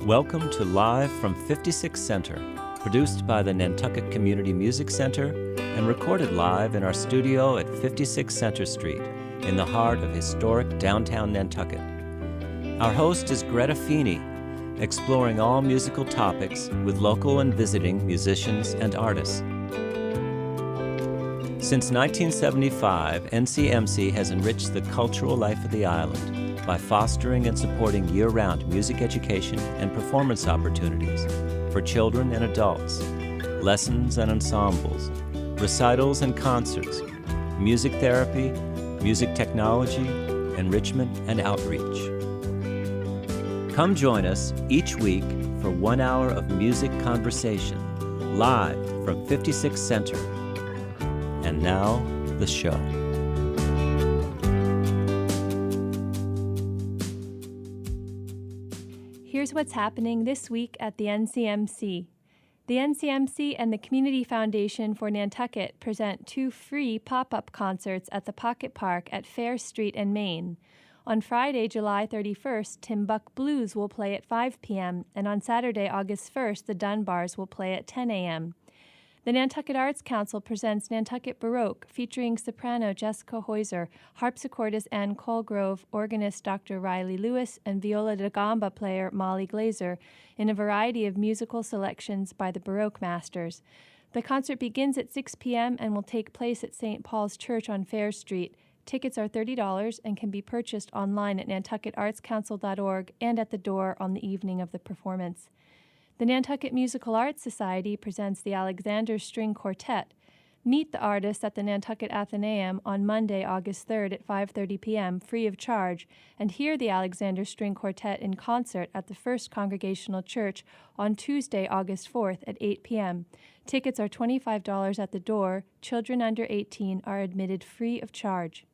Welcome to Live from 56 Center, produced by the Nantucket Community Music Center and recorded live in our studio at 56 Center Street, in the heart of historic downtown Nantucket. Our host is Greta Feeney, exploring all musical topics with local and visiting musicians and artists. Since 1975, NCMC has enriched the cultural life of the island by fostering and supporting year-round music education and performance opportunities for children and adults, lessons and ensembles, recitals and concerts, music therapy, music technology, enrichment, and outreach. Come join us each week for 1 hour of music conversation, live from 56 Center. And now, the show. Here's what's happening this week at the NCMC. The NCMC and the Community Foundation for Nantucket present 2 free pop-up concerts at the Pocket Park at Fair Street and Main. On Friday, July 31st, Timbuk Blues will play at 5 p.m., and on Saturday, August 1st, the Dunbars will play at 10 a.m. The Nantucket Arts Council presents Nantucket Baroque, featuring soprano Jessica Heuser, harpsichordist Anne Colgrove, organist Dr. Riley Lewis, and viola da gamba player Molly Glazer, in a variety of musical selections by the Baroque masters. The concert begins at 6 p.m. and will take place at St. Paul's Church on Fair Street. Tickets are $30 and can be purchased online at nantucketartscouncil.org and at the door on the evening of the performance. The Nantucket Musical Arts Society presents the Alexander String Quartet. Meet the artists at the Nantucket Athenaeum on Monday, August 3rd at 5:30 p.m., free of charge, and hear the Alexander String Quartet in concert at the First Congregational Church on Tuesday, August 4th at 8 p.m. Tickets are $25 at the door. Children under 18 are admitted free of charge.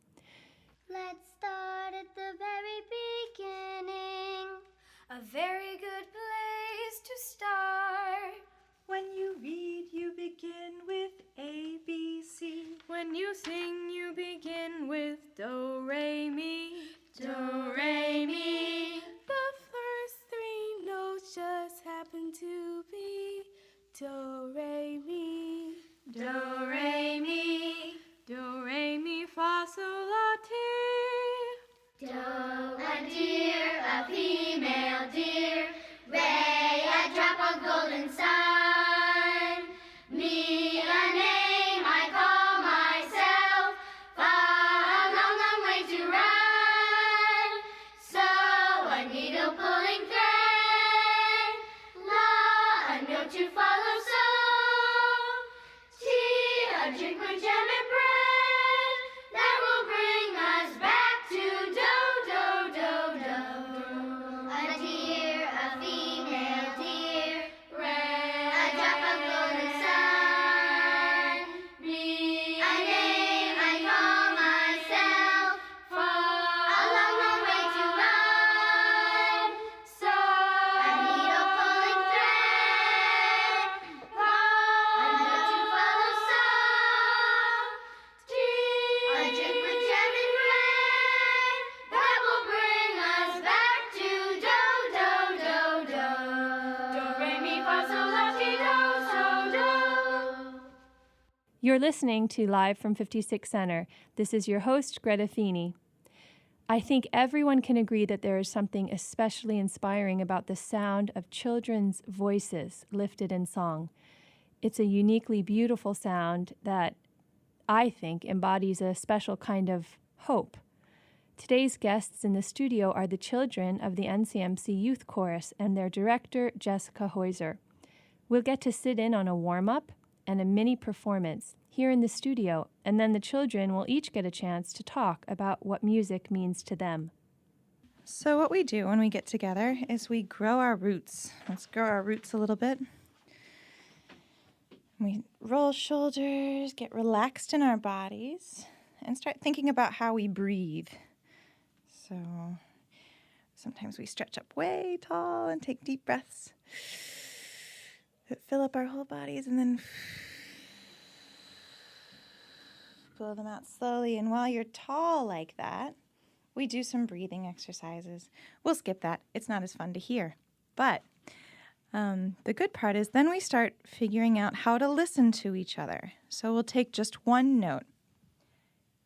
Let's start at the very beginning. A very good place to start. When you read, you begin with A, B, C. When you sing, you begin with Do, Re, Mi. Do, Re, Mi. The first 3 notes just happen to be Do, Re, Mi. Do, Re, Mi. Do, Re, Mi, Fa, Sol, La, Ti. Do, a deer, a female deer. Re, a drop of golden sun. Mi, a name I call myself. Fa, a long, long way to run. So, a needle pulling thread. La, a note to follow. So, Ti, a drink with jam and bread. That will bring us back to Do, Do, Do, Do. A deer, a female deer. Re, a drop of golden sun. Mi, a name I call myself. Fa, a long, long way to run. So, a needle pulling thread. La, a note to follow. So, Ti, a drink with jam and bread. That will bring us back to Do, Do, Do, Do. Do, Re, Mi, Fa, Sol, La, Ti, Do, So, Do. You're listening to Live from 56 Center. This is your host, Greta Feeney. I think everyone can agree that there is something especially inspiring about the sound of children's voices lifted in song. It's a uniquely beautiful sound that I think embodies a special kind of hope. Today's guests in the studio are the children of the NCMC Youth Chorus and their director, Jessica Heuser. We'll get to sit in on a warm-up and a mini performance here in the studio, and then the children will each get a chance to talk about what music means to them. So what we do when we get together is we grow our roots. Let's grow our roots a little bit. We roll shoulders, get relaxed in our bodies, and start thinking about how we breathe. So sometimes we stretch up way tall and take deep breaths that fill up our whole bodies, and then blow them out slowly. And while you're tall like that, we do some breathing exercises. We'll skip that. It's not as fun to hear. But The good part is then we start figuring out how to listen to each other. So we'll take just one note.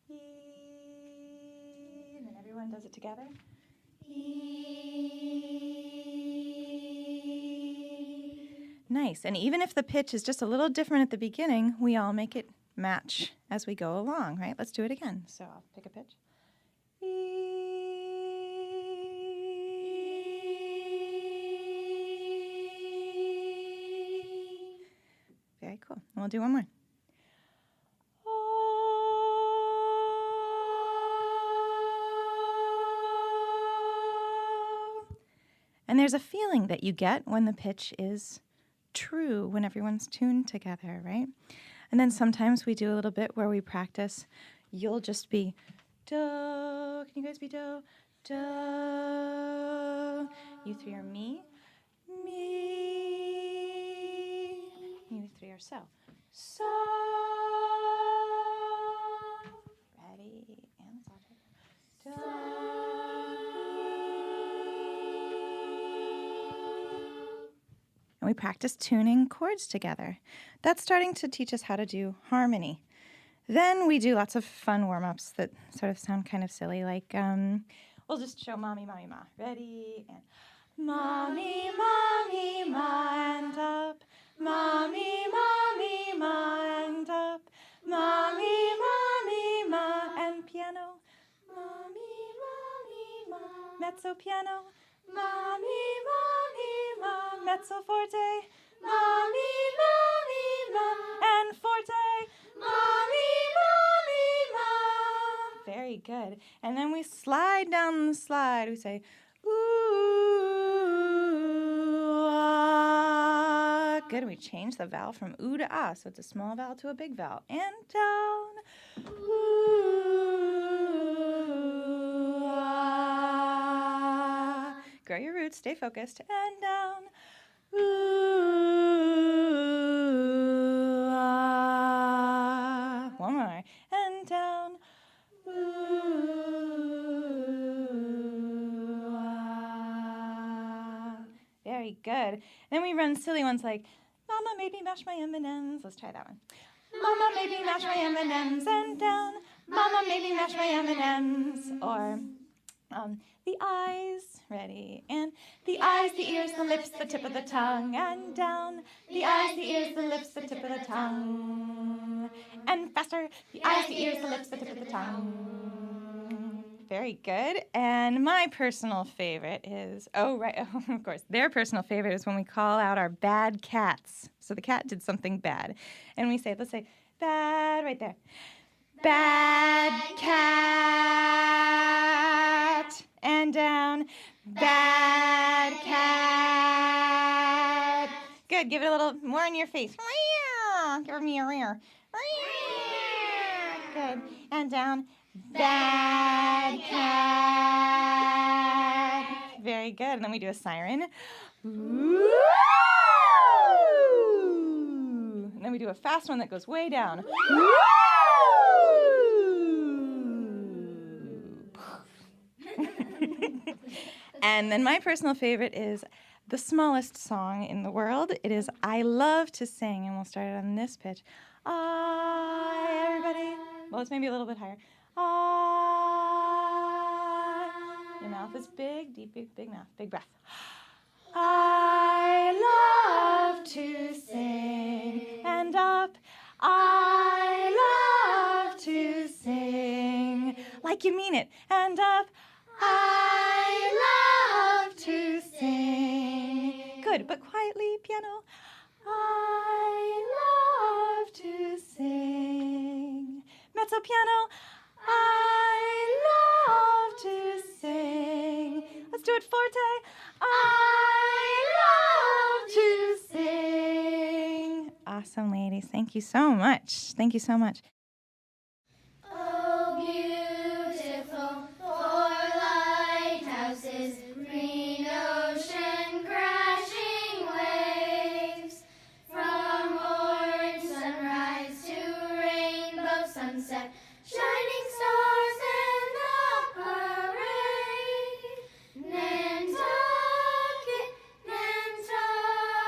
And then everyone does it together. Nice. And even if the pitch is just a little different at the beginning, we all make it match as we go along, right? Let's do it again. So I'll pick a pitch. Very cool. And we'll do one more. And there's a feeling that you get when the pitch is true, when everyone's tuned together, right? And then sometimes we do a little bit where we practice. You'll just be do. Can you guys be do? Do. You three are me. Me. You three are so. So. Ready? And it's all together. Do. And we practice tuning chords together. That's starting to teach us how to do harmony. Then we do lots of fun warm-ups that sort of sound kind of silly, like we'll just show mommy, mommy, ma. Ready? And mommy, mommy, ma, and up. Mommy, mommy, ma, and up. Mommy, mommy, ma, and piano. Mommy, mommy, ma, mezzo piano. Mommy, mommy, ma, mezzo forte. Mommy, mommy, ma, and forte. Mommy, mommy, ma. Very good. And then we slide down the slide. We say, ooh, ah. Good. And we change the vowel from ooh to ah. So it's a small vowel to a big vowel. And down. Ooh, ah. Grow your roots. Stay focused. And down. Ooh, ah. One more. And down. Ooh, ah. Very good. Then we run silly ones like, Mama made me mash my M&Ms. Let's try that one. Mama made me mash my M&Ms. And down. Mama made me mash my M&Ms. Or the eyes. Ready? And the eyes, the ears, the lips, the tip of the tongue. And down. The eyes, the ears, the lips, the tip of the tongue. And faster. The eyes, the ears, the lips, the tip of the tongue. Very good. And my personal favorite is, of course, their personal favorite is when we call out our bad cats. So the cat did something bad. And we say, let's say, bad, right there. Bad cat. And down. Bad cat. Good. Give it a little more in your face. Give me a rear. Good. And down. Bad cat. Very good. And then we do a siren. Ooh. And then we do a fast one that goes way down. Ooh. And then my personal favorite is the smallest song in the world. It is I Love to Sing, and we'll start it on this pitch. Everybody. Well, it's maybe a little bit higher. Your mouth is big, deep, big mouth, big breath. I love to sing, and up. I love to sing, like you mean it, and up. I love to sing. Good, but quietly, piano. I love to sing. Mezzo piano. I love to sing. Let's do it forte. I love to sing. Awesome, ladies. Thank you so much. Thank you so much. Oh, beautiful four lighthouses, green ocean, crashing waves, from orange sunrise to rainbow sunset, shining stars in the parade. Nantucket, Nantucket.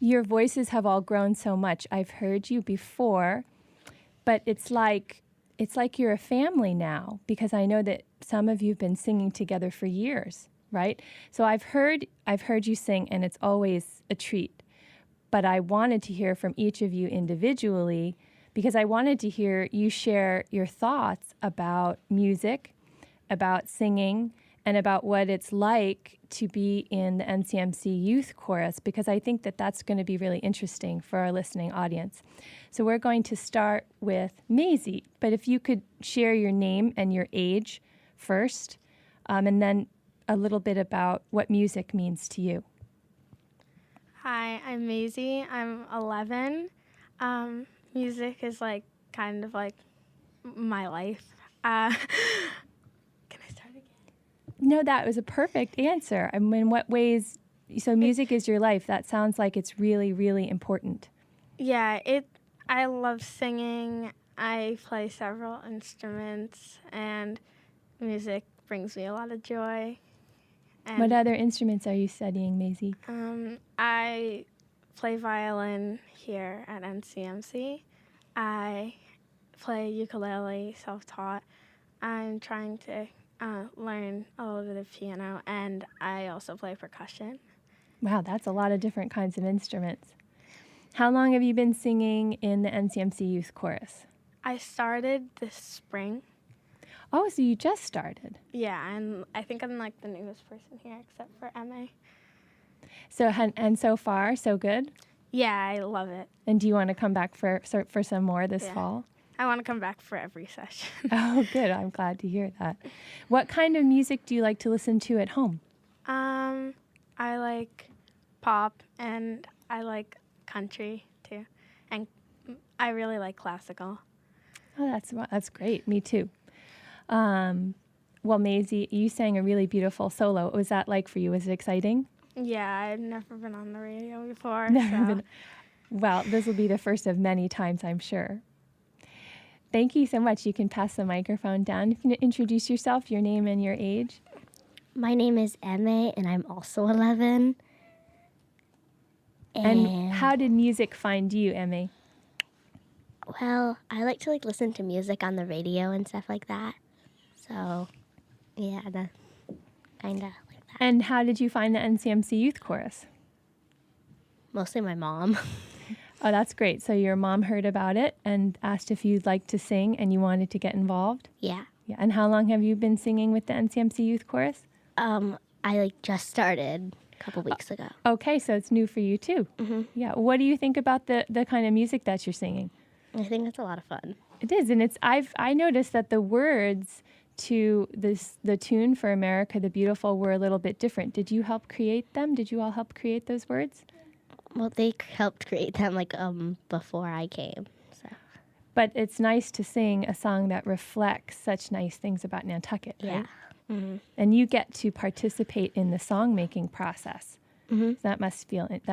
Your voices have all grown so much. I've heard you before, but it's like you're a family now, because I know that some of you've been singing together for years, right? So I've heard you sing, and it's always a treat. But I wanted to hear from each of you individually, because I wanted to hear you share your thoughts about music, about singing, and about what it's like to be in the NCMC Youth Chorus, because I think that that's going to be really interesting for our listening audience. So we're going to start with Maisie, but if you could share your name and your age first, and then a little bit about what music means to you. Hi, I'm Maisie. I'm 11. Music is kind of like my life. Can I start again? No, that was a perfect answer. I mean, in what ways? So music is your life. That sounds like it's really, really important. Yeah, I love singing. I play several instruments, and music brings me a lot of joy. And, What other instruments are you studying, Maisie? I play violin here at NCMC. I play ukulele, self-taught. I'm trying to learn a little bit of piano, and I also play percussion. Wow, that's a lot of different kinds of instruments. How long have you been singing in the NCMC Youth Chorus? I started this spring. Oh, so you just started. Yeah, and I think I'm the newest person here except for MA. So and so far, so good? Yeah, I love it. And do you want to come back for some more this fall? I want to come back for every session. Oh, good. I'm glad to hear that. What kind of music do you like to listen to at home? I like pop, and I like country too, and I really like classical. Oh, that's great. Me too. Well, Maisie, you sang a really beautiful solo. What was that like for you? Was it exciting? Yeah, I've never been on the radio before. Well, this will be the first of many times, I'm sure. Thank you so much. You can pass the microphone down. You can introduce yourself, your name and your age. My name is Emma, and I'm also 11. And how did music find you, Emma? Well, I like to listen to music on the radio and stuff like that. So, yeah, kind of like that. And how did you find the NCMC Youth Chorus? Mostly my mom. Oh, that's great. So your mom heard about it and asked if you'd like to sing and you wanted to get involved? Yeah. Yeah. And how long have you been singing with the NCMC Youth Chorus? I just started a couple weeks ago. Okay, so it's new for you too. Mm-hmm. Yeah. What do you think about the kind of music that you're singing? I think it's a lot of fun. It is, and I noticed that the words to the tune for America the Beautiful were a little bit different. Did you help create them? Did you all help create those words? Well, they helped create them before I came. So. But it's nice to sing a song that reflects such nice things about Nantucket, right? Yeah. Mm-hmm. And you get to participate in the song making process. Mm-hmm. So that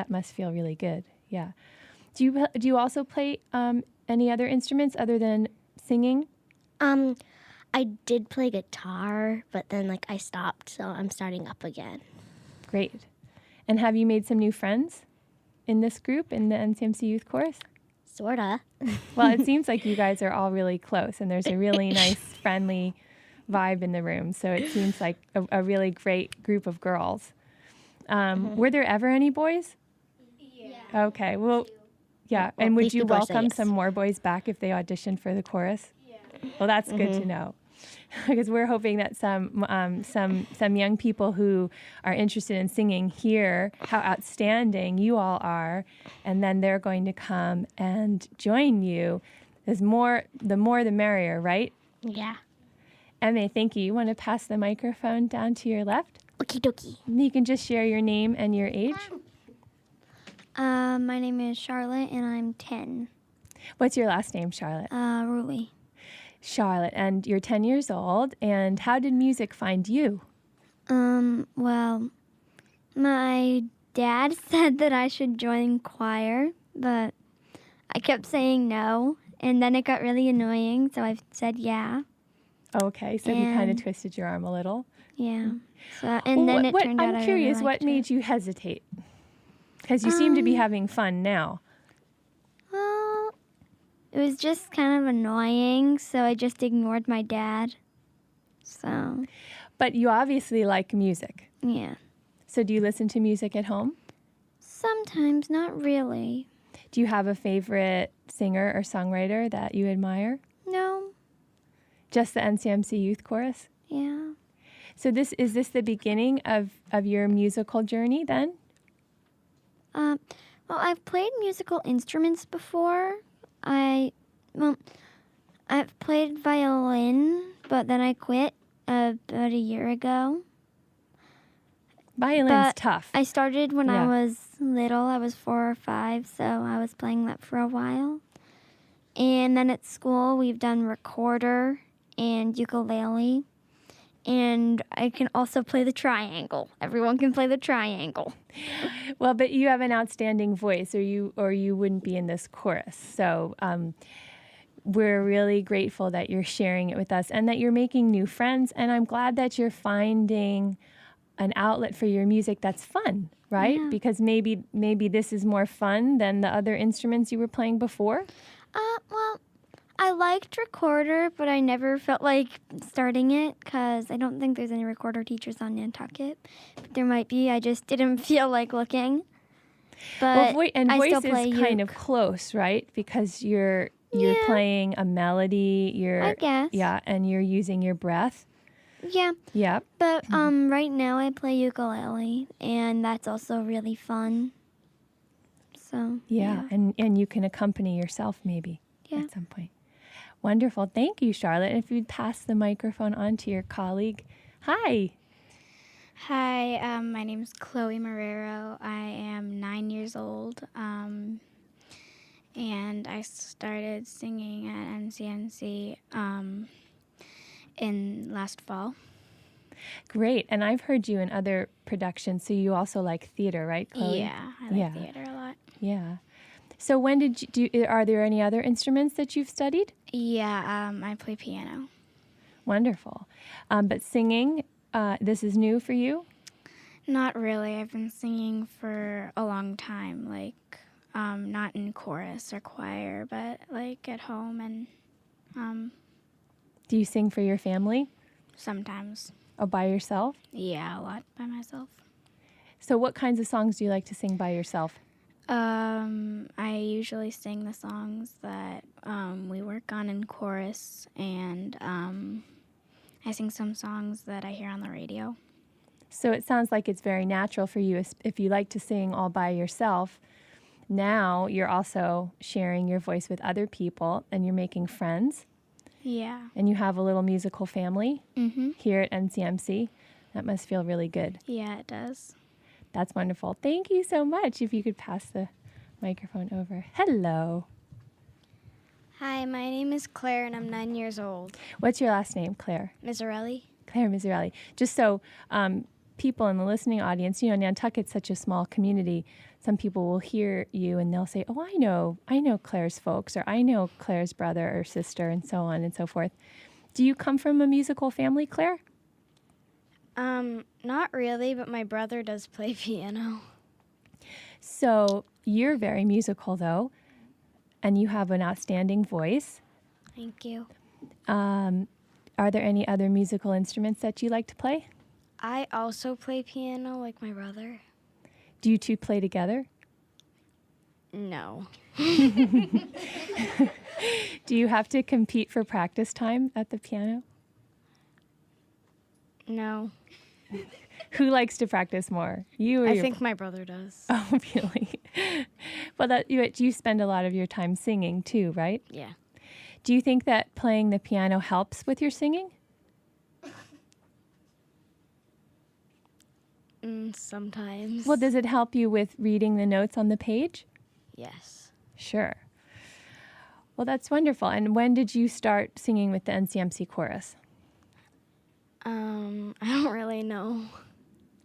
must feel really good. Yeah. Do you also play any other instruments other than singing? I did play guitar, but then I stopped, so I'm starting up again. Great. And have you made some new friends in this group, in the NCMC Youth Chorus? Sorta. Well, it seems like you guys are all really close, and there's a really nice, friendly vibe in the room. So it seems like a really great group of girls. Were there ever any boys? Yeah. Okay. Well, yeah. Well, and would these you people are saying welcome yes. some more boys back if they auditioned for the chorus? Yeah. Well, that's good to know. Because we're hoping that some young people who are interested in singing hear how outstanding you all are, and then they're going to come and join you. The more the merrier, right? Yeah. Emma, thank you. You want to pass the microphone down to your left? Okie dokie. You can just share your name and your age. My name is Charlotte, and I'm 10. What's your last name, Charlotte? Rui. Charlotte, and you're 10 years old. And how did music find you? Well, my dad said that I should join choir, but I kept saying no, and then it got really annoying, so I said yeah. Okay, so you kind of And- twisted your arm a little. Yeah. So, and then it turned out I'm I curious, really what liked made it. you hesitate? Because you seem to be having fun now. Well, it was just kind of annoying, so I just ignored my dad. So, But you obviously like music. yeah. So do you listen to music at home? Sometimes, not really. Do you have a favorite singer or songwriter that you admire? No. Just the NCMC Youth Chorus? Yeah. So is this the beginning of your musical journey then? Well, I've played musical instruments before. I've played violin, but then I quit about a year ago. Violin's But tough. I started when Yeah. I was little. I was 4 or 5, so I was playing that for a while. And then at school, we've done recorder and ukulele. And I can also play the triangle. Everyone can play the triangle. Well, but you have an outstanding voice, or you wouldn't be in this chorus. So we're really grateful that you're sharing it with us and that you're making new friends. And I'm glad that you're finding an outlet for your music that's fun, right? Yeah. Because maybe this is more fun than the other instruments you were playing before. Well, I liked recorder, but I never felt like starting it because I don't think there's any recorder teachers on Nantucket. But there might be. I just didn't feel like looking. But I voice still play is kind uke. of close, right? Because you're Yeah. playing a melody. I guess. Yeah, and you're using your breath. Yeah, Yep. but right now I play ukulele, and that's also really fun. So Yeah, and you can accompany yourself maybe Yeah. at some point. Wonderful. Thank you, Charlotte. If you'd pass the microphone on to your colleague. Hi. Hi, my name's Chloe Marrero. I am 9 years old, and I started singing at NCNC in last fall. Great. And I've heard you in other productions, so you also like theater, right, Chloe? Yeah, I like Yeah. theater a lot. Yeah. So when did are there any other instruments that you've studied? Yeah, I play piano. Wonderful. But singing, this is new for you? Not really. I've been singing for a long time, like not in chorus or choir, but like at home and Do you sing for your family sometimes. or by yourself? Yeah, a lot by myself. So what kinds of songs do you like to sing by yourself? I usually sing the songs that we work on in chorus, and I sing some songs that I hear on the radio. So it sounds like it's very natural for you if you like to sing all by yourself. Now you're also sharing your voice with other people and you're making friends Yeah. and you have a little musical family Mm-hmm. here at NCMC. That must feel really good. Yeah, it does. That's wonderful. Thank you so much. If you could pass the microphone over. Hello. Hi, my name is Claire and I'm 9 years old. What's your last name, Claire? Miserelli? Claire Miserelli. Just so people in the listening audience, Nantucket's such a small community. Some people will hear you and they'll say, "Oh, I know Claire's folks," or "I know Claire's brother or sister," and so on and so forth. Do you come from a musical family, Claire? Not really, but my brother does play piano. So you're very musical, though, and you have an outstanding voice. Thank you. Are there any other musical instruments that you like to play? I also play piano like my brother. Do you two play together? No. Do you have to compete for practice time at the piano? No. Who likes to practice more? You or I your think my brother does. Oh, really? Well, you spend a lot of your time singing too, right? Yeah. Do you think that playing the piano helps with your singing? Sometimes. Well, does it help you with reading the notes on the page? Yes. Sure. Well, that's wonderful. And when did you start singing with the NCMC chorus? I don't really know.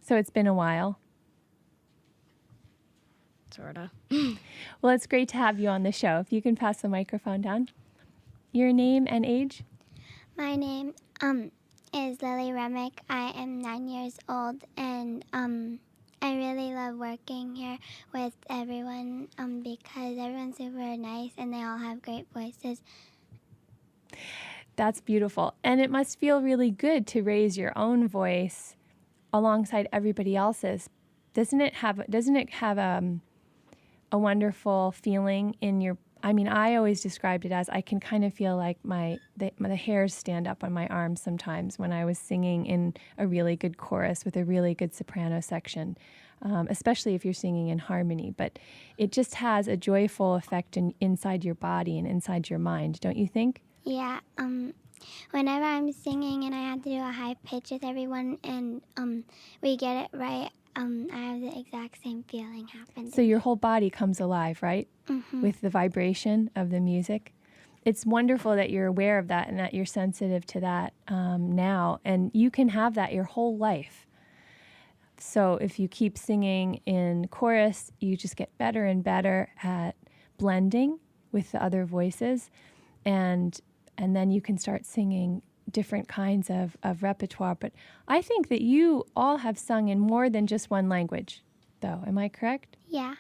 So it's been a while. Sorta. Well, it's great to have you on the show. If you can pass the microphone down. Your name and age? My name is Lily Remick. I am 9 years old, and I really love working here with everyone because everyone's super nice and they all have great voices. That's beautiful. And it must feel really good to raise your own voice alongside everybody else's. Doesn't it have a wonderful feeling in your, I mean, I always described it as I can kind of feel like the hairs stand up on my arms sometimes when I was singing in a really good chorus with a really good soprano section, especially if you're singing in harmony. But it just has a joyful effect inside your body and inside your mind, don't you think? Yeah, whenever I'm singing and I have to do a high pitch with everyone and we get it right, I have the exact same feeling happen. So your whole body comes alive, right? Mm-hmm. With the vibration of the music. It's wonderful that you're aware of that and that you're sensitive to that now. And you can have that your whole life. So if you keep singing in chorus, you just get better and better at blending with the other voices. And then you can start singing different kinds of repertoire. But I think that you all have sung in more than just one language, though. Am I correct? Yeah.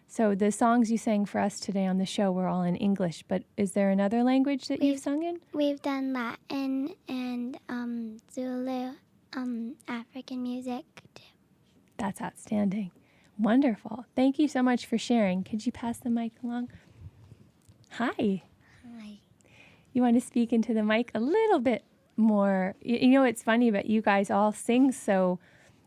So the songs you sang for us today on the show were all in English, but is there another language that you've sung in? We've done Latin and Zulu, African music too. That's outstanding. Wonderful. Thank you so much for sharing. Could you pass the mic along? Hi. Hi. You want to speak into the mic a little bit more? You know, it's funny, but you guys all sing so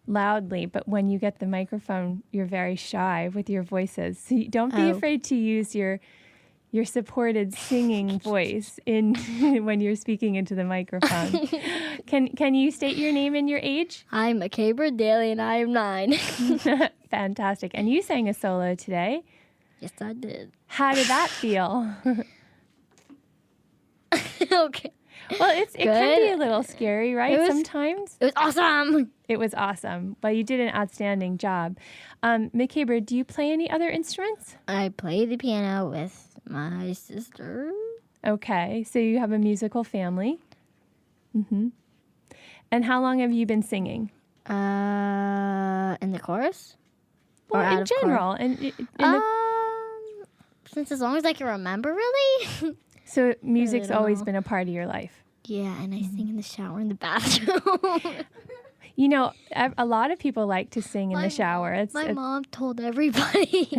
loudly, but when you get the microphone, you're very shy with your voices. So don't be afraid to use your supported singing voice in when you're speaking into the microphone. Can you state your name and your age? I'm Makabra Daly and I am 9. Fantastic. And you sang a solo today. Yes, I did. How did that feel? Okay. Well, it can be a little scary, right? Sometimes. It was awesome. It was awesome. Well, you did an outstanding job. Makabra, do you play any other instruments? I play the piano with my sister. Okay, so you have a musical family. Mm-hmm. And how long have you been singing? In the chorus? Well, or out in of general. Since as long as I can remember, really. So music's don't always know. been a part of your life. Yeah, and I sing in the shower in the bathroom. You know, a lot of people like to sing in the shower. My mom told everybody.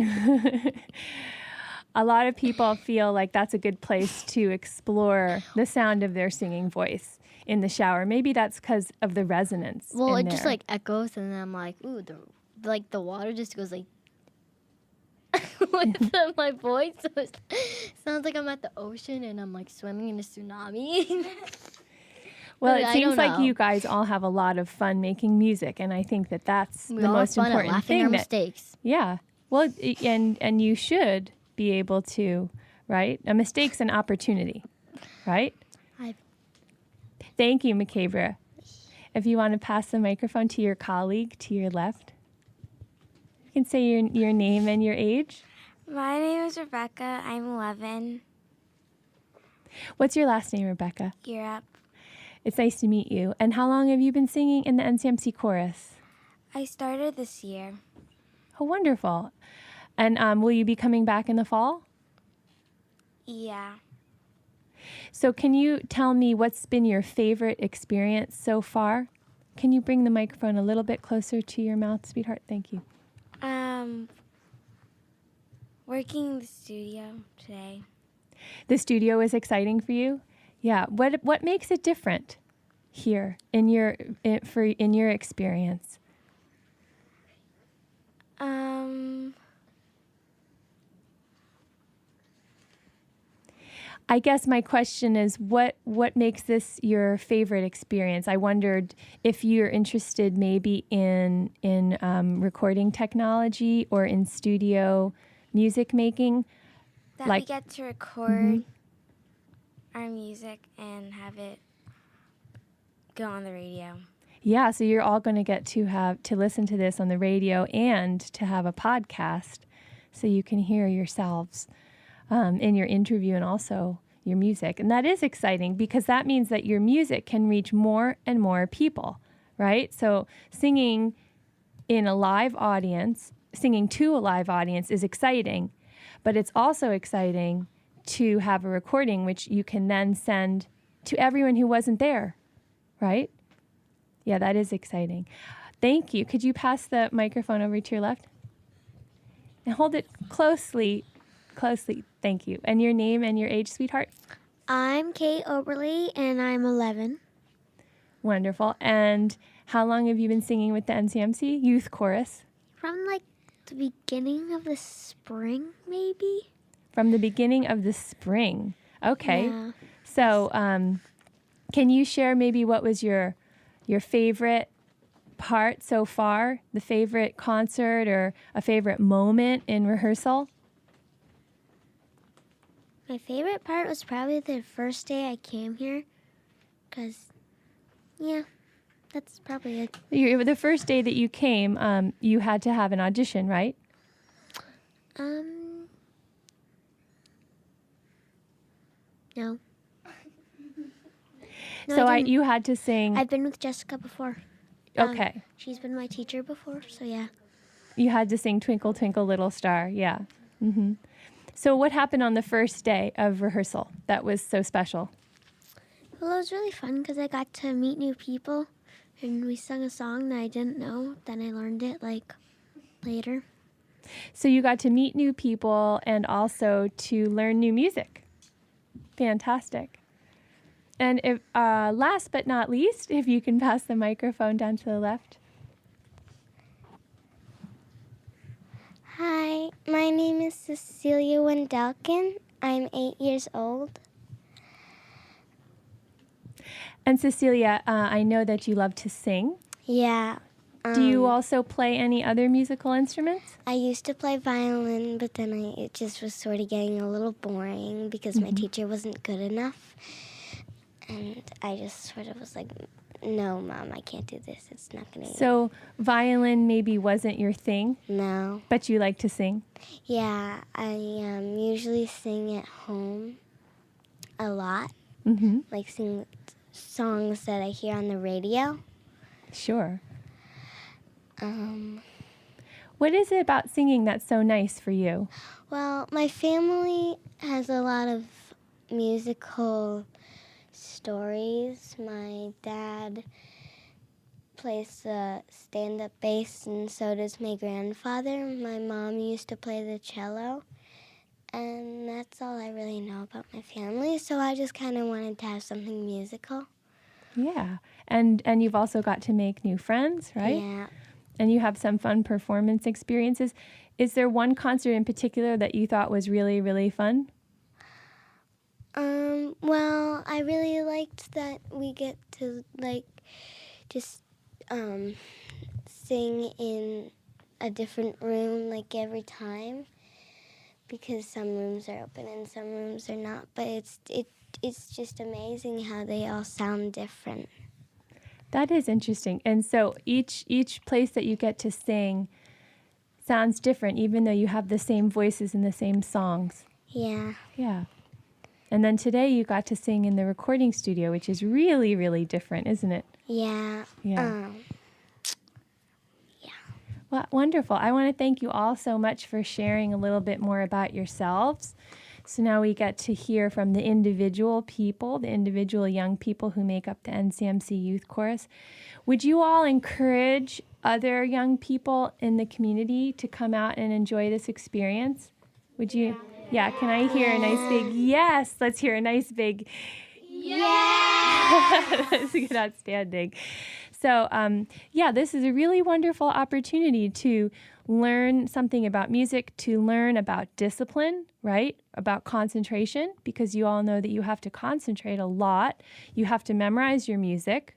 A lot of people feel like that's a good place to explore the sound of their singing voice in the shower. Maybe that's because of the resonance. Well, in it just there. like echoes, and then I'm like, ooh, the water just goes like with my voice. So it sounds like I'm at the ocean and I'm like swimming in a tsunami. Well, Really, it I seems don't like know. you guys all have a lot of fun making music, and I think that that's We the all have most fun at important laughing thing. our mistakes. Yeah. Well, and you should be able to, right? A mistake's an opportunity, right? Thank you, Makabra. If you want to pass the microphone to your colleague to your left, you can say your name and your age. My name is Rebecca. I'm 11. What's your last name, Rebecca? Europe. It's nice to meet you. And how long have you been singing in the NCMC chorus? I started this year. Oh, wonderful. And will you be coming back in the fall? Yeah. So can you tell me what's been your favorite experience so far? Can you bring the microphone a little bit closer to your mouth, sweetheart? Thank you. Working in the studio today. The studio is exciting for you? Yeah. What makes it different here in your experience? I guess my question is, what makes this your favorite experience? I wondered if you're interested maybe in recording technology or in studio music making. That Like- we get to record our music and have it go on the radio. Yeah, so you're all going to get to listen to this on the radio and to have a podcast, so you can hear yourselves in your interview and also your music. And that is exciting because that means that your music can reach more and more people, right? So singing in a live audience, singing to a live audience is exciting, but it's also exciting to have a recording which you can then send to everyone who wasn't there, right? Yeah, that is exciting. Thank you. Could you pass the microphone over to your left? And hold it closely. Thank you. And your name and your age, sweetheart? I'm Kate Oberly, and I'm 11. Wonderful. And how long have you been singing with the NCMC Youth Chorus? From like the beginning of the spring, maybe? From the beginning of the spring. Okay. Yeah. So can you share maybe what was your favorite part so far? The favorite concert or a favorite moment in rehearsal? My favorite part was probably the first day I came here, because, yeah, that's probably it. The first day that you came, you had to have an audition, right? No. So you had to sing. I've been with Jessica before. Okay. She's been my teacher before, so yeah. You had to sing Twinkle, Twinkle, Little Star. Yeah. Mm-hmm. So what happened on the first day of rehearsal that was so special? Well, it was really fun because I got to meet new people, and we sung a song that I didn't know. Then I learned it, like, later. So you got to meet new people and also to learn new music. Fantastic. And if last but not least, if you can pass the microphone down to the left. Hi, my name is Cecilia Wendelkin. I'm 8 years old. And Cecilia, I know that you love to sing. Yeah. Do you also play any other musical instruments? I used to play violin, but then it just was sort of getting a little boring because my teacher wasn't good enough. And I just sort of was like, no, Mom, I can't do this. It's not going to So violin maybe wasn't your thing? No. But you like to sing? Yeah, I usually sing at home a lot. Mm-hmm. Like sing songs that I hear on the radio. Sure. What is it about singing that's so nice for you? Well, my family has a lot of musical stories. My dad plays the stand-up bass, and so does my grandfather. My mom used to play the cello, and that's all I really know about my family, so I just kind of wanted to have something musical. Yeah. And you've also got to make new friends, right? Yeah. And you have some fun performance experiences. Is there one concert in particular that you thought was really, really fun? Well, I really liked that we get to, like, just sing in a different room, like, every time, because some rooms are open and some rooms are not, but it's just amazing how they all sound different. That is interesting. And so each place that you get to sing sounds different, even though you have the same voices and the same songs. Yeah. Yeah. And then today you got to sing in the recording studio, which is really, really different, isn't it? Yeah. Yeah. Well, wonderful. I want to thank you all so much for sharing a little bit more about yourselves. So now we get to hear from the individual people, the individual young people who make up the NCMC Youth Chorus. Would you all encourage other young people in the community to come out and enjoy this experience? Would you? Yeah, can I hear a nice big yes? Let's hear a nice big yeah. That's good, outstanding. So, this is a really wonderful opportunity to learn something about music, to learn about discipline, right? About concentration, because you all know that you have to concentrate a lot. You have to memorize your music,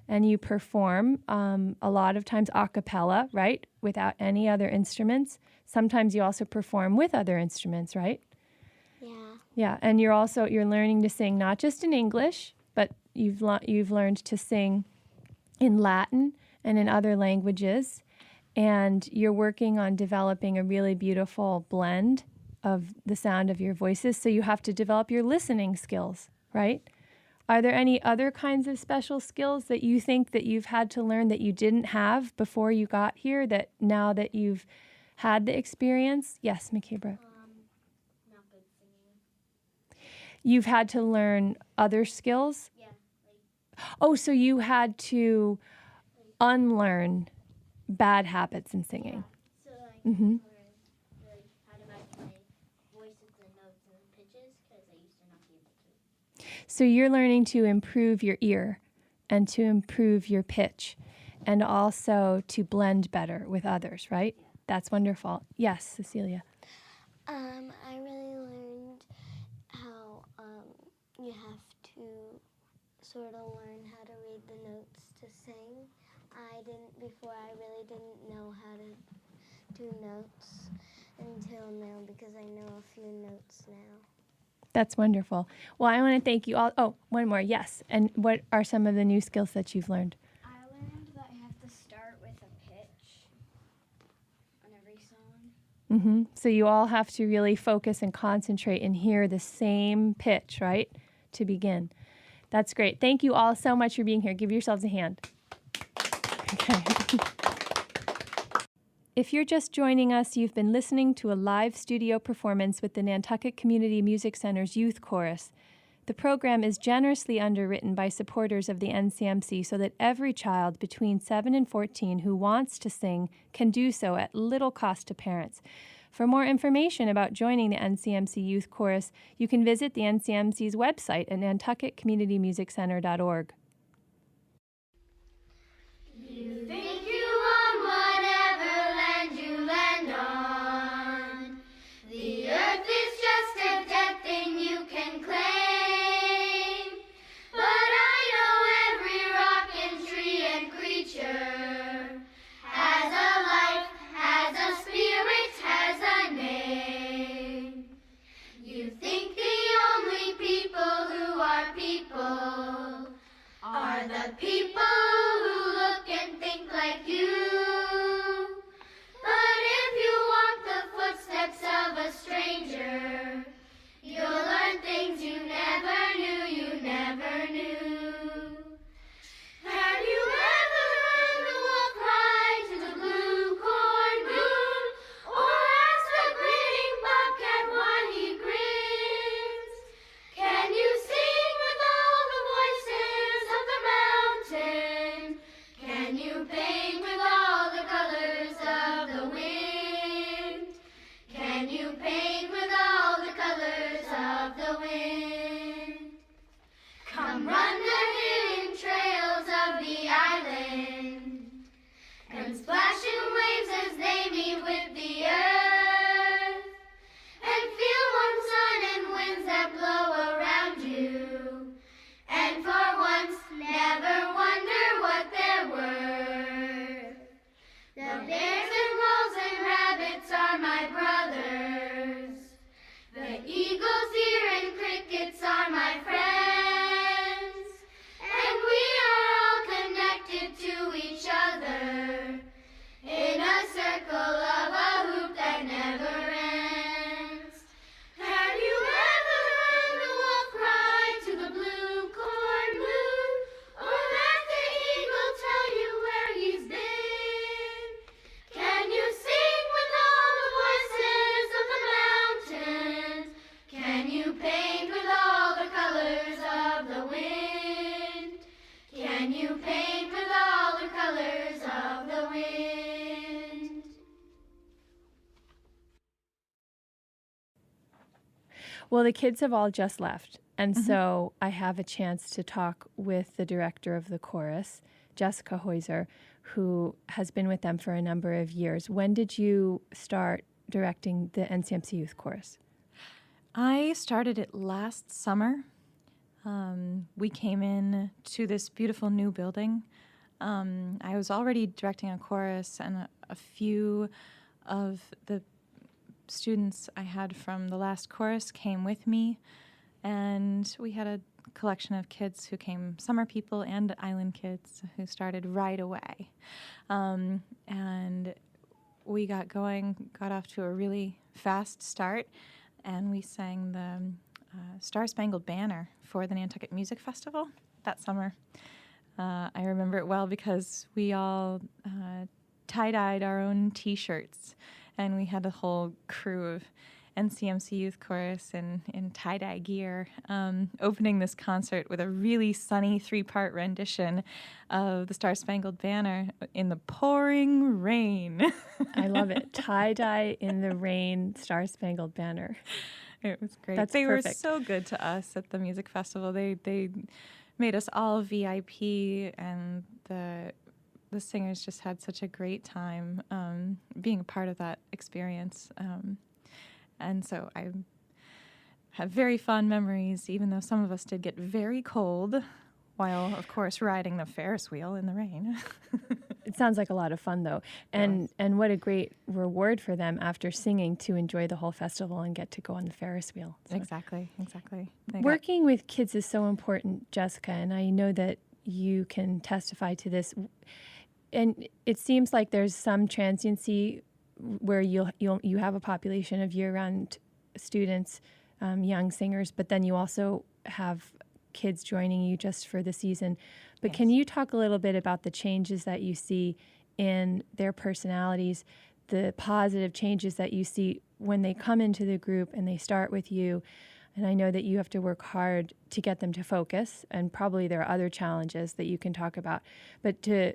and you perform a lot of times a cappella, right? Without any other instruments. Sometimes you also perform with other instruments, right? Yeah. Yeah, and you're learning to sing not just in English, but you've learned to sing in Latin and in other languages, and you're working on developing a really beautiful blend of the sound of your voices, so you have to develop your listening skills, right? Are there any other kinds of special skills that you think that you've had to learn that you didn't have before you got here, that now that you've had the experience? Yes, McKebra. Not good singing. You've had to learn other skills? Yeah. Oh, so you had to unlearn bad habits in singing. So Mm-hmm. learn how to play voices and notes and pitches because I used to not be able to. So you're learning to improve your ear and to improve your pitch and also to blend better with others, right? Yeah. That's wonderful. Yes, Cecilia. I really learned how you have to sort of learn how to read the notes to sing. I really didn't know how to do notes until now because I know a few notes now. That's wonderful. Well, I want to thank you all. Oh, one more. Yes. And what are some of the new skills that you've learned? I learned that I have to start with a pitch on every song. Mm-hmm. So you all have to really focus and concentrate and hear the same pitch, right, to begin. That's great. Thank you all so much for being here. Give yourselves a hand. Okay. If you're just joining us, you've been listening to a live studio performance with the Nantucket Community Music Center's Youth Chorus. The program is generously underwritten by supporters of the NCMC so that every child between 7 and 14 who wants to sing can do so at little cost to parents. For more information about joining the NCMC Youth Chorus, you can visit the NCMC's website at nantucketcommunitymusiccenter.org. You think you own whatever land you land on. The earth is just a dead thing you can claim. But I know every rock and tree and creature has a life, has a spirit, has a name. You think the only people who are people are the people who look and think like you. But if you walk the footsteps of a stranger, you'll learn things you never knew, you never knew. Have you ever heard the wolf cry to the blue corn moon, or asked the grinning bobcat why he grins? Can you sing with all the voices of the mountain? Can you paint with all the colors of the wind? Can you paint with all the colors of the wind? Come run the hidden trails of the island and splash in waves as they meet with the earth, and feel warm sun and winds that blow around you, and for once never wonder what they're worth. The bears and wolves and rabbits are my brothers. The eagles, deer, and crickets are my friends. And we are all connected to each other in a circle of a hoop that never ends. Have you ever heard the wolf cry to the blue corn moon, or let the eagle tell you where he's been? Can you sing with all the voices of the mountains? Can you paint with all the colors of the wind? Can you paint with all the colors of the wind? Well, the kids have all just left, and so I have a chance to talk with the director of the chorus, Jessica Heuser, who has been with them for a number of years. When did you start directing the NCMC Youth Chorus? I started it last summer. We came in to this beautiful new building. I was already directing a chorus, and a few of the students I had from the last chorus came with me, and we had a collection of kids who came, summer people and island kids, who started right away. And we got going, got off to a really fast start, and we sang the Star Spangled Banner for the Nantucket Music Festival that summer. I remember it well because we all tie-dyed our own T-shirts, and we had a whole crew of NCMC Youth Chorus in tie-dye gear opening this concert with a really sunny 3-part rendition of the Star Spangled Banner in the pouring rain. I love it. Tie-dye in the rain, Star Spangled Banner. It was great. That's they perfect. were so good to us at the music festival. They made us all VIP, and the singers just had such a great time being a part of that experience. And so I have very fond memories, even though some of us did get very cold while, of course, riding the Ferris wheel in the rain. It sounds like a lot of fun, though. And what a great reward for them after singing to enjoy the whole festival and get to go on the Ferris wheel. So Exactly. working with kids is so important, Jessica, and I know that you can testify to this. And it seems like there's some transiency where you have a population of year-round students, young singers, but then you also have kids joining you just for the season. But Yes. Can you talk a little bit about the changes that you see in their personalities, the positive changes that you see when they come into the group and they start with you? And I know that you have to work hard to get them to focus, and probably there are other challenges that you can talk about. But to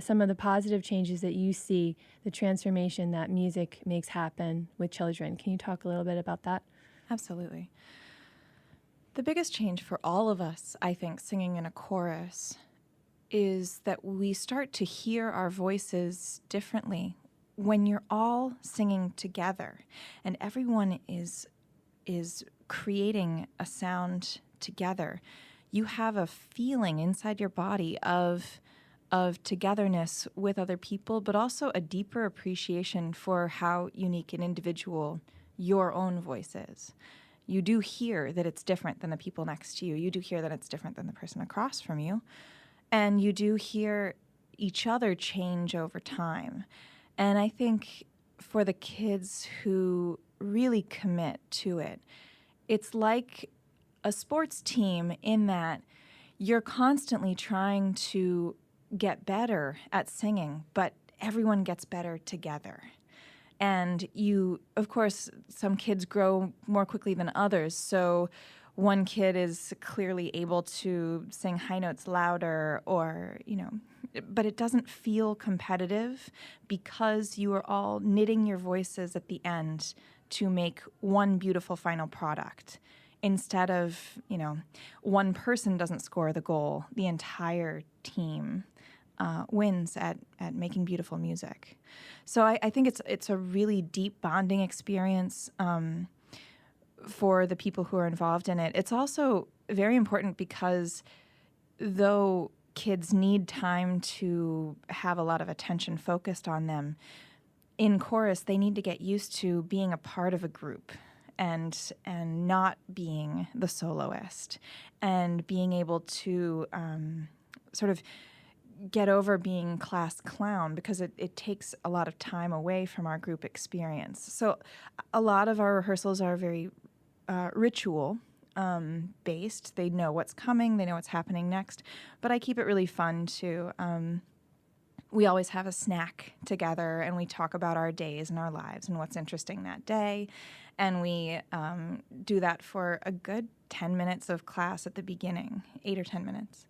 some of the positive changes that you see, the transformation that music makes happen with children. Can you talk a little bit about that? Absolutely. The biggest change for all of us, I think, singing in a chorus is that we start to hear our voices differently when you're all singing together and everyone is creating a sound together. You have a feeling inside your body of togetherness with other people, but also a deeper appreciation for how unique and individual your own voice is. You do hear that it's different than the people next to you. You do hear that it's different than the person across from you. And you do hear each other change over time. And I think for the kids who really commit to it, it's like a sports team in that you're constantly trying to get better at singing, but everyone gets better together. And you, of course, some kids grow more quickly than others. So one kid is clearly able to sing high notes louder or, but it doesn't feel competitive because you are all knitting your voices at the end to make one beautiful final product. Instead of, one person doesn't score the goal, the entire team wins at making beautiful music. So I think it's a really deep bonding experience for the people who are involved in it. It's also very important because though kids need time to have a lot of attention focused on them, in chorus they need to get used to being a part of a group and not being the soloist and being able to sort of get over being class clown because it takes a lot of time away from our group experience. So a lot of our rehearsals are very ritual based. They know what's coming, they know what's happening next, but I keep it really fun too. We always have a snack together and we talk about our days and our lives and what's interesting that day. And we do that for a good 10 minutes of class at the beginning, 8 or 10 minutes.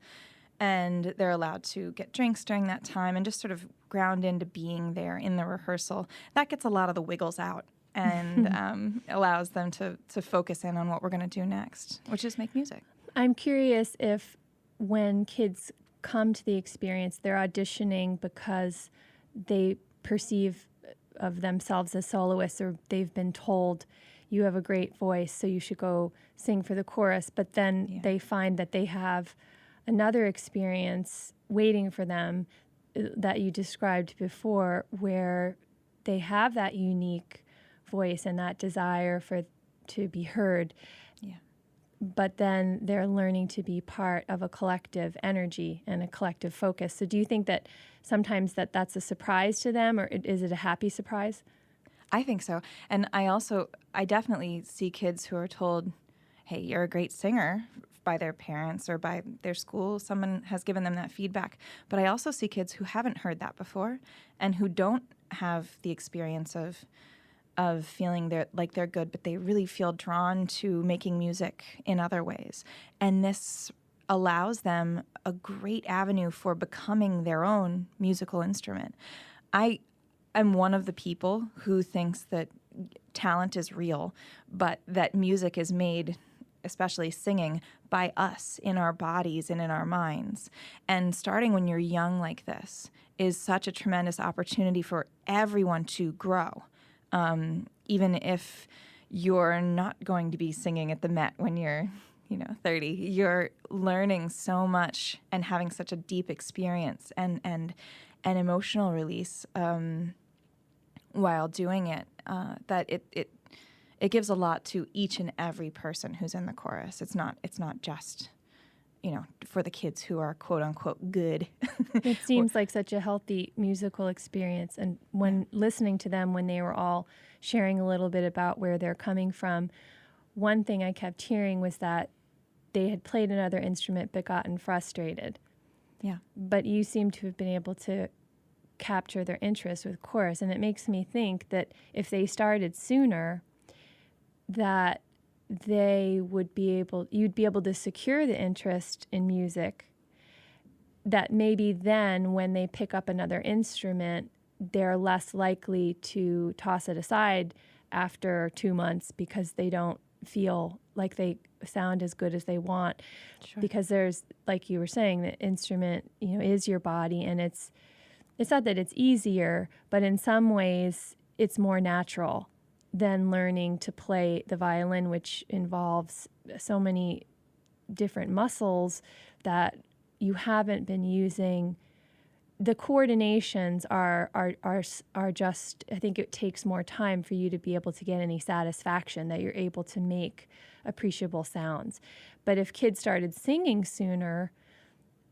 And they're allowed to get drinks during that time and just sort of ground into being there in the rehearsal. That gets a lot of the wiggles out and allows them to focus in on what we're going to do next, which is make music. I'm curious if when kids come to the experience, they're auditioning because they perceive of themselves as soloists, or they've been told you have a great voice, so you should go sing for the chorus, but then they find that they have another experience waiting for them that you described before, where they have that unique voice and that desire to be heard. Yeah. But then they're learning to be part of a collective energy and a collective focus. So do you think that sometimes that's a surprise to them, or is it a happy surprise? I think so. And I definitely see kids who are told, hey, you're a great singer by their parents or by their school. Someone has given them that feedback. But I also see kids who haven't heard that before and who don't have the experience of feeling like they're good, but they really feel drawn to making music in other ways. And this allows them a great avenue for becoming their own musical instrument. I am one of the people who thinks that talent is real, but that music is made, especially singing, by us in our bodies and in our minds. And starting when you're young like this is such a tremendous opportunity for everyone to grow. Even if you're not going to be singing at the Met when you're 30, you're learning so much and having such a deep experience and an emotional release while doing it, that it gives a lot to each and every person who's in the chorus. It's not just, for the kids who are quote unquote good. It seems like such a healthy musical experience. And when listening to them, when they were all sharing a little bit about where they're coming from, one thing I kept hearing was that they had played another instrument but gotten frustrated. Yeah. But you seem to have been able to capture their interest with chorus. And it makes me think that if they started sooner, that you'd be able to secure the interest in music, that maybe then when they pick up another instrument, they're less likely to toss it aside after 2 months because they don't feel like they sound as good as they want. Sure. Because there's, like you were saying, the instrument, is your body, and it's not that it's easier, but in some ways it's more natural than learning to play the violin, which involves so many different muscles that you haven't been using. The coordinations are just, I think it takes more time for you to be able to get any satisfaction that you're able to make appreciable sounds. But if kids started singing sooner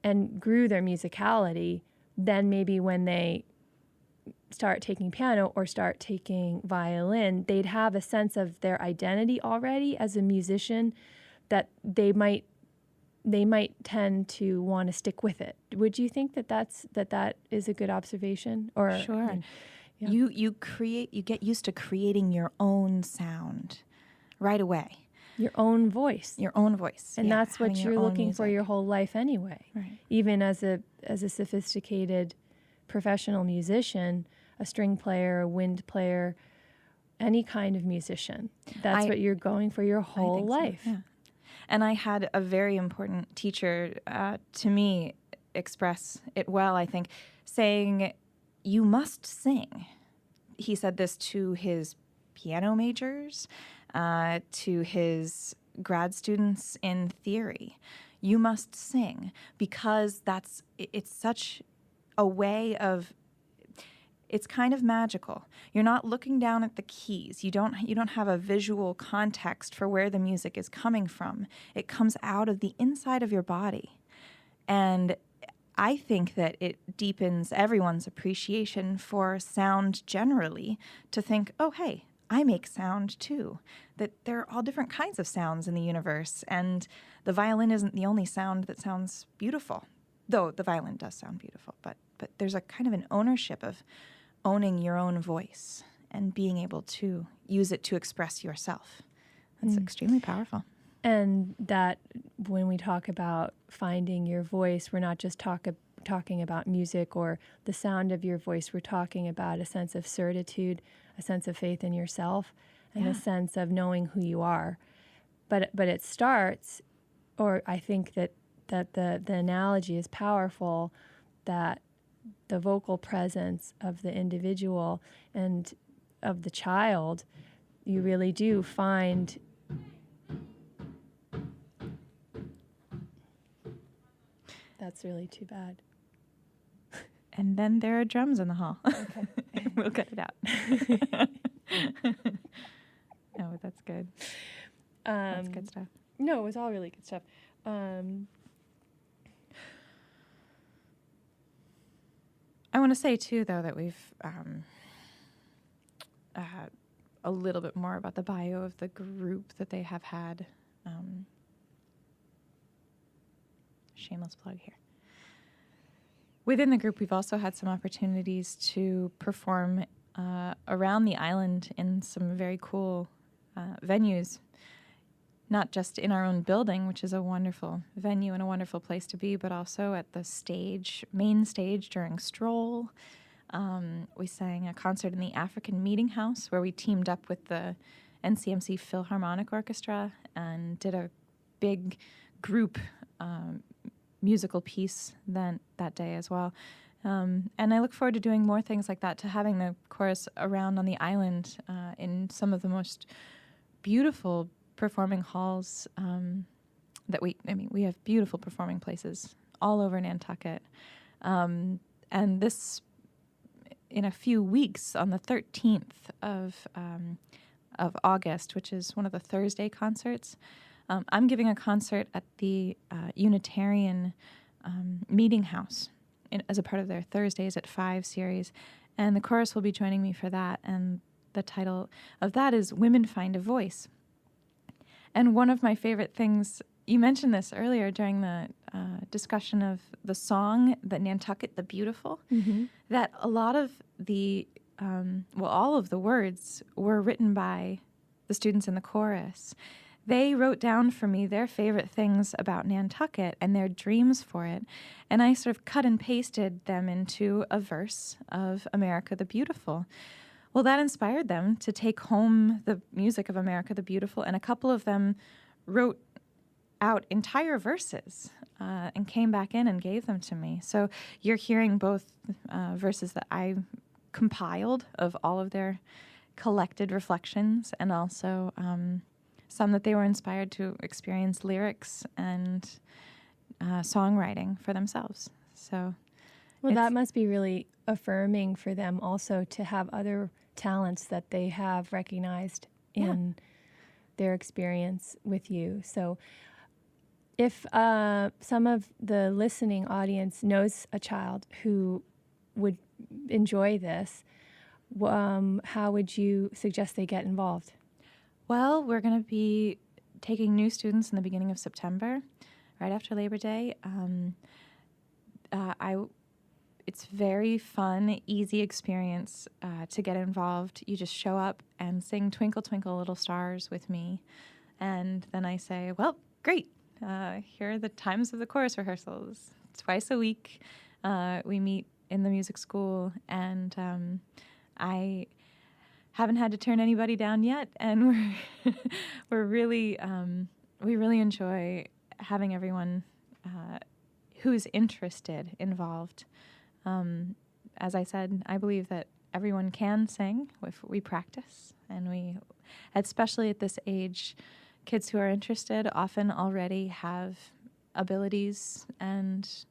and grew their musicality, then maybe when they start taking piano or start taking violin, they'd have a sense of their identity already as a musician, that they might tend to want to stick with it. Would you think that is a good observation? Or Sure. Yeah. You get used to creating your own sound right away. Your own voice. Your own voice. And yeah, that's what having your you're own looking for music. your whole life anyway. Right. Even as a sophisticated professional musician, a string player, a wind player, any kind of musician. That's what you're going for your whole think so, life. yeah. And I had a very important teacher, to me, express it well, I think, saying, you must sing. He said this to his piano majors, to his grad students in theory. You must sing, because it's such a way of, it's kind of magical. You're not looking down at the keys. You don't have a visual context for where the music is coming from. It comes out of the inside of your body. And I think that it deepens everyone's appreciation for sound generally, to think, oh, hey, I make sound too. That there are all different kinds of sounds in the universe, and the violin isn't the only sound that sounds beautiful. Though the violin does sound beautiful, but there's a kind of an ownership of owning your own voice and being able to use it to express yourself. That's extremely powerful. And that when we talk about finding your voice, we're not just talking about music or the sound of your voice. We're talking about a sense of certitude, a sense of faith in yourself, and a sense of knowing who you are. But it starts, or I think that the analogy is powerful, that the vocal presence of the individual and of the child, you really do find. That's really too bad. And then there are drums in the hall. Okay. We'll cut it out. No, but that's good. That's good stuff. No, it was all really good stuff. I want to say, too, though, that we've a little bit more about the bio of the group that they have had. Shameless plug here. Within the group, we've also had some opportunities to perform around the island in some very cool venues, not just in our own building, which is a wonderful venue and a wonderful place to be, but also at the main stage during Stroll. We sang a concert in the African Meeting House where we teamed up with the NCMC Philharmonic Orchestra and did a big group musical piece that day as well. And I look forward to doing more things like that, to having the chorus around on the island in some of the most beautiful performing halls we have beautiful performing places all over Nantucket. And this, in a few weeks, on the 13th of August, which is one of the Thursday concerts, I'm giving a concert at the Unitarian Meeting House as a part of their Thursdays at 5 series. And the chorus will be joining me for that. And the title of that is Women Find a Voice. And one of my favorite things, you mentioned this earlier during the discussion of the song, the Nantucket the Beautiful, that a lot of the, all of the words were written by the students in the chorus. They wrote down for me their favorite things about Nantucket and their dreams for it, and I sort of cut and pasted them into a verse of America the Beautiful. Well, that inspired them to take home the music of America the Beautiful, and a couple of them wrote out entire verses and came back in and gave them to me. So you're hearing both verses that I compiled of all of their collected reflections, and also some that they were inspired to experience lyrics and songwriting for themselves. So, well, that must be really affirming for them also to have other talents that they have recognized in their experience with you. So if some of the listening audience knows a child who would enjoy this, how would you suggest they get involved? Well, we're going to be taking new students in the beginning of September, right after Labor Day. It's very fun, easy experience to get involved. You just show up and sing Twinkle, Twinkle, Little Stars with me. And then I say, well, great. Here are the times of the chorus rehearsals. Twice a week, we meet in the music school, and I haven't had to turn anybody down yet, and we really enjoy having everyone who's interested involved. As I said, I believe that everyone can sing if we practice, and we, especially at this age, kids who are interested often already have abilities, and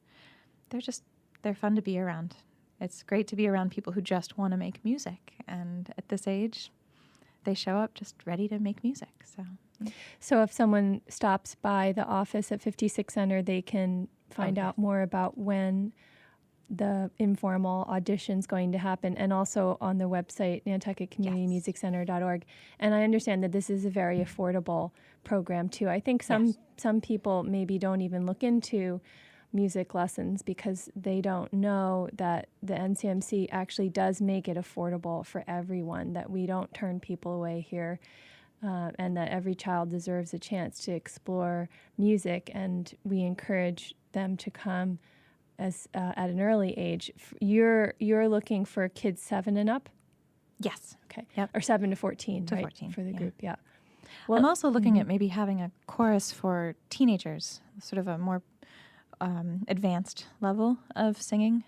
they're fun to be around. It's great to be around people who just want to make music, and at this age, they show up just ready to make music. So if someone stops by the office at 56 Center, they can find out more about when the informal audition's going to happen, and also on the website, nantucketcommunitymusiccenter.org. And I understand that this is a very affordable program, too. I think some people maybe don't even look into music lessons because they don't know that the NCMC actually does make it affordable for everyone, that we don't turn people away here, and that every child deserves a chance to explore music, and we encourage them to come as at an early age. You're looking for kids 7 and up? Yes. Okay. Yep. Or 7 to 14, to right? 14, For the yeah. group, yeah. Well, I'm also looking at maybe having a chorus for teenagers, sort of a more advanced level of singing,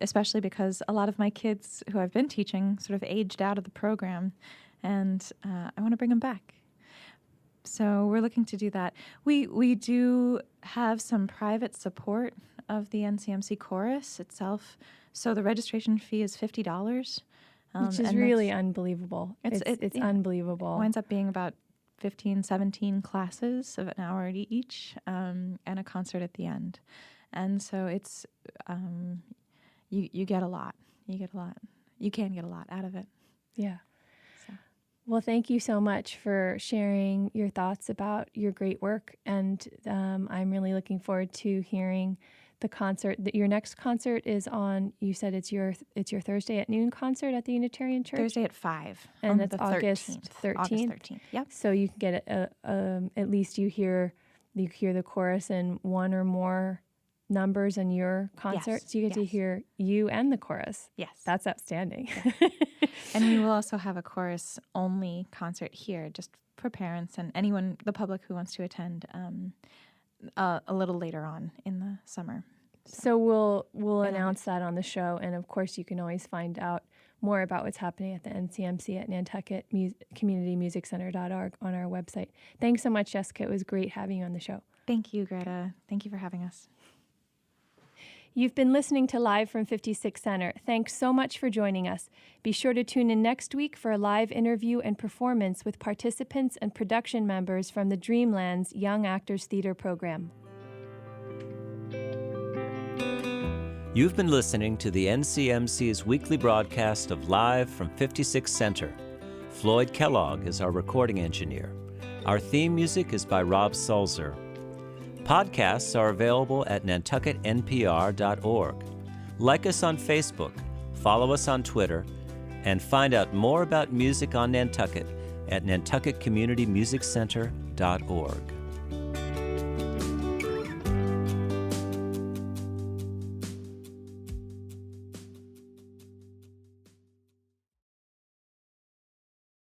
especially because a lot of my kids who I've been teaching sort of aged out of the program, and I want to bring them back. So we're looking to do that. We do have some private support of the NCMC chorus itself, so the registration fee is $50. Which is really unbelievable. It's unbelievable. It winds up being about 15, 17 classes of an hour each, and a concert at the end. And so it's, you get a lot. You can get a lot out of it. Yeah. So. Well, thank you so much for sharing your thoughts about your great work. And I'm really looking forward to hearing the concert. Your next concert is on, you said it's your Thursday at noon concert at the Unitarian Church? Thursday at 5. And that's the August 13th. August 13th, yep. So you can get at least you hear the chorus in one or more numbers in your concert. Yes, So you get to hear you and the chorus. Yes. That's outstanding. And we will also have a chorus-only concert here, just for parents and anyone, the public who wants to attend, a little later on in the summer. So we'll announce that on the show, and of course you can always find out more about what's happening at the NCMC at Nantucket CommunityMusicCenter.org on our website. Thanks so much, Jessica. It was great having you on the show. Thank you, Greta. Thank you for having us. You've been listening to Live from 56 Center. Thanks so much for joining us. Be sure to tune in next week for a live interview and performance with participants and production members from the Dreamlands Young Actors Theater program. You've been listening to the NCMC's weekly broadcast of Live from 56 Center. Floyd Kellogg is our recording engineer. Our theme music is by Rob Sulzer. Podcasts are available at nantucketnpr.org. Like us on Facebook, follow us on Twitter, and find out more about music on Nantucket at nantucketcommunitymusiccenter.org.